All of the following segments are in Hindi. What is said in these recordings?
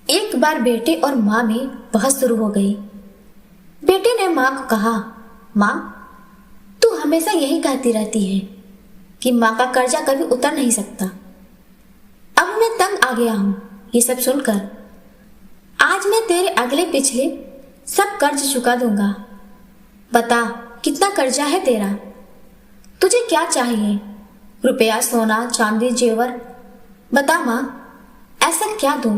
एक बार बेटे और माँ में बहस शुरू हो गई। बेटे ने माँ को कहा, माँ, तू हमेशा यही कहती रहती है कि माँ का कर्जा कभी उतर नहीं सकता। अब मैं तंग आ गया हूँ ये सब सुनकर। आज मैं तेरे अगले पिछले सब कर्ज चुका दूंगा। बता, कितना कर्जा है तेरा? तुझे क्या चाहिए? रुपया, सोना, चांदी, जेवर? बता माँ, ऐसा क्या दूं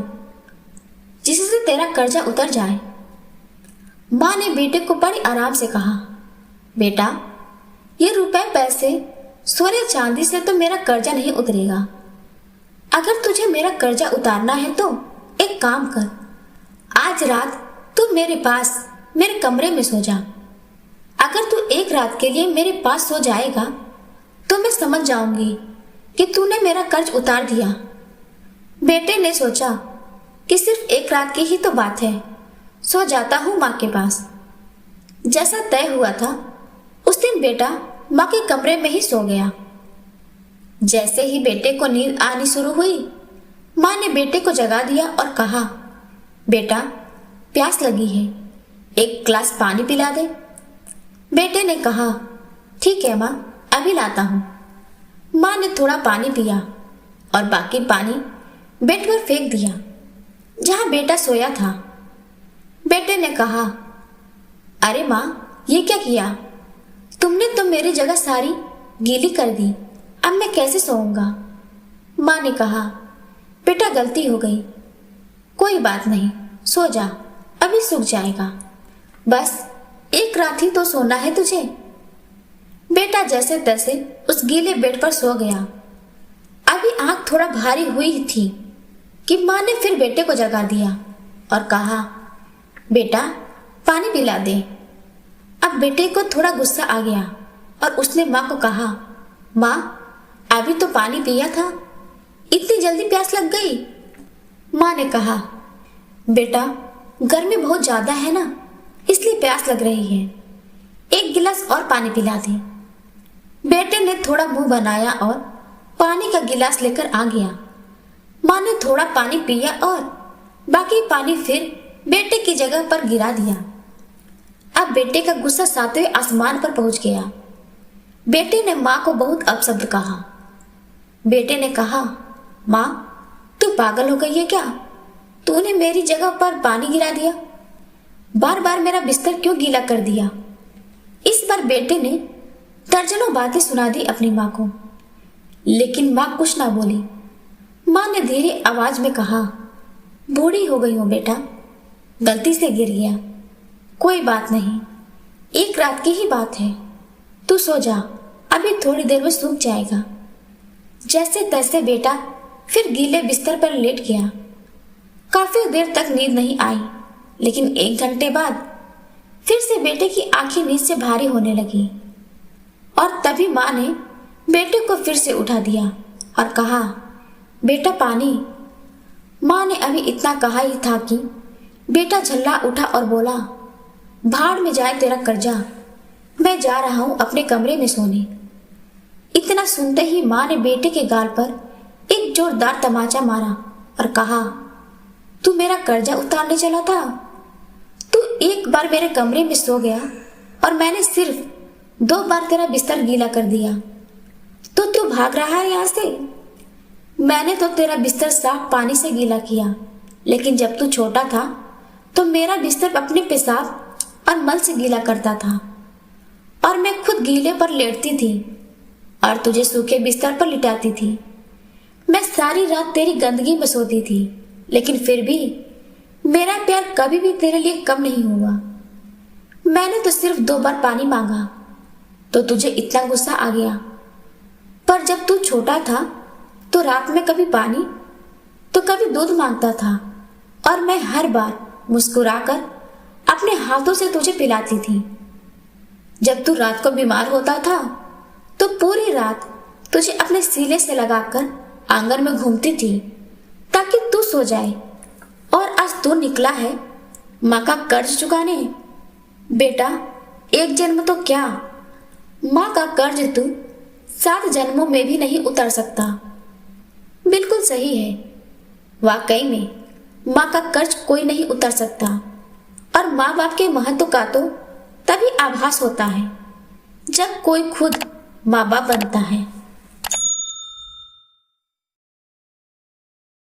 जिससे तेरा कर्जा उतर जाए? माँ ने बेटे को बड़ी आराम से कहा, बेटा, ये रुपए, पैसे, सोने चांदी से तो मेरा कर्जा नहीं उतरेगा। अगर तुझे मेरा कर्जा उतारना है तो एक काम कर, आज रात तू मेरे पास मेरे कमरे में सो जा। अगर तू एक रात के लिए मेरे पास सो जाएगा तो मैं समझ जाऊंगी कि तूने मेरा कर्ज उतार दिया। बेटे ने सोचा कि सिर्फ एक रात की ही तो बात है, सो जाता हूँ माँ के पास। जैसा तय हुआ था उस दिन बेटा माँ के कमरे में ही सो गया। जैसे ही बेटे को नींद आनी शुरू हुई, माँ ने बेटे को जगा दिया और कहा, बेटा, प्यास लगी है, एक गिलास पानी पिला दे। बेटे ने कहा, ठीक है माँ, अभी लाता हूँ। माँ ने थोड़ा पानी पिया और बाकी पानी बेड पर फेंक दिया जहाँ बेटा सोया था। बेटे ने कहा, अरे माँ, ये क्या किया? तुमने तो मेरी जगह सारी गीली कर दी, अब मैं कैसे सोऊंगा? माँ ने कहा, बेटा, गलती हो गई, कोई बात नहीं, सो जा, अभी सूख जाएगा। बस एक रात ही तो सोना है तुझे। बेटा जैसे तैसे उस गीले बेड पर सो गया। अभी आंख थोड़ा भारी हुई थी कि माँ ने फिर बेटे को जगा दिया और कहा, बेटा, पानी पिला दे। अब बेटे को थोड़ा गुस्सा आ गया और उसने माँ को कहा, माँ, अभी तो पानी पिया था, इतनी जल्दी प्यास लग गई? माँ ने कहा, बेटा, गर्मी बहुत ज्यादा है ना, इसलिए प्यास लग रही है, एक गिलास और पानी पिला दे। बेटे ने थोड़ा मुंह बनाया और पानी का गिलास लेकर आ गया। माँ ने थोड़ा पानी पिया और बाकी पानी फिर बेटे की जगह पर गिरा दिया। अब बेटे का गुस्सा सातवें आसमान पर पहुंच गया। बेटे ने माँ को बहुत अपशब्द कहा। बेटे ने कहा, माँ, तू पागल हो गई है क्या? तूने मेरी जगह पर पानी गिरा दिया, बार बार मेरा बिस्तर क्यों गीला कर दिया? इस बार बेटे ने दर्जनों बातें सुना दी अपनी माँ को, लेकिन माँ कुछ ना बोली। माँ ने धीरे आवाज में कहा, बूढ़ी हो गई हो बेटा, गलती से गिर गया, कोई बात नहीं, एक रात की ही बात है, तू सो जा, अभी थोड़ी देर में सूख जाएगा। जैसे तैसे बेटा फिर गीले बिस्तर पर लेट गया। काफी देर तक नींद नहीं आई, लेकिन 1 घंटे बाद फिर से बेटे की आंखें नींद से भारी होने लगी और तभी माँ ने बेटे को फिर से उठा दिया और कहा, बेटा, पानी। माँ ने अभी इतना कहा ही था कि बेटा झल्ला उठा और बोला, भाड़ में जाए तेरा कर्जा, मैं जा रहा हूं अपने कमरे में सोने। इतना सुनते ही माँ ने बेटे के गाल पर एक जोरदार तमाचा मारा और कहा, तू मेरा कर्जा उतारने चला था? तू एक बार मेरे कमरे में सो गया और मैंने सिर्फ 2 बार तेरा बिस्तर गीला कर दिया, तो तू भाग रहा है यहाँ से? मैंने तो तेरा बिस्तर साफ पानी से गीला किया, लेकिन जब तू छोटा था तो मेरा बिस्तर अपने पेशाब और मल से गीला करता था और मैं खुद गीले पर लेटती थी और तुझे सूखे बिस्तर पर लिटाती थी। मैं सारी रात तेरी गंदगी में सोती थी, लेकिन फिर भी मेरा प्यार कभी भी तेरे लिए कम नहीं हुआ। मैंने तो सिर्फ 2 बार पानी मांगा तो तुझे इतना गुस्सा आ गया, पर जब तू छोटा था तो रात में कभी पानी तो कभी दूध मांगता था और मैं हर बार मुस्कुराकर अपने हाथों से तुझे पिलाती थी। जब तू रात को बीमार होता था तो पूरी रात तुझे अपने सीने से लगाकर आंगन में घूमती थी ताकि तू सो जाए, और आज तू निकला है माँ का कर्ज चुकाने। बेटा, एक जन्म तो क्या, माँ का कर्ज तू 7 जन्मों में भी नहीं उतर सकता। बिल्कुल सही है, वाकई में माँ का कर्ज कोई नहीं उतर सकता और माँ बाप के महत्व का तो तभी आभास होता है जब कोई खुद माँ बाप बनता है।